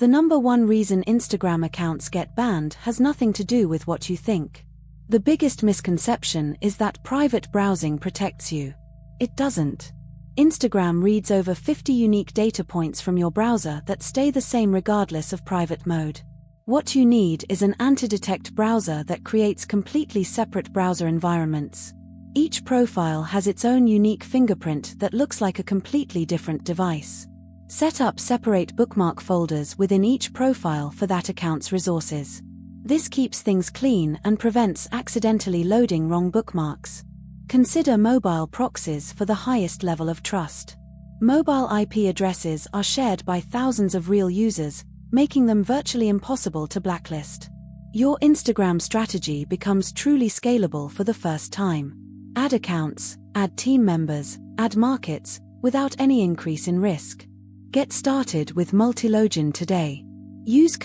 The number one reason Instagram accounts get banned has nothing to do with what you think. The biggest misconception is that private browsing protects you. It doesn't. Instagram reads over 50 unique data points from your browser that stay the same regardless of private mode. What you need is an antidetect browser that creates completely separate browser environments. Each profile has its own unique fingerprint that looks like a completely different device. Set up separate bookmark folders within each profile for that account's resources. This keeps things clean and prevents accidentally loading wrong bookmarks. Consider mobile proxies for the highest level of trust. Mobile IP addresses are shared by thousands of real users, making them virtually impossible to blacklist. Your Instagram strategy becomes truly scalable for the first time. Add accounts, add team members, add markets, without any increase in risk. Get started with Multilogin today. Use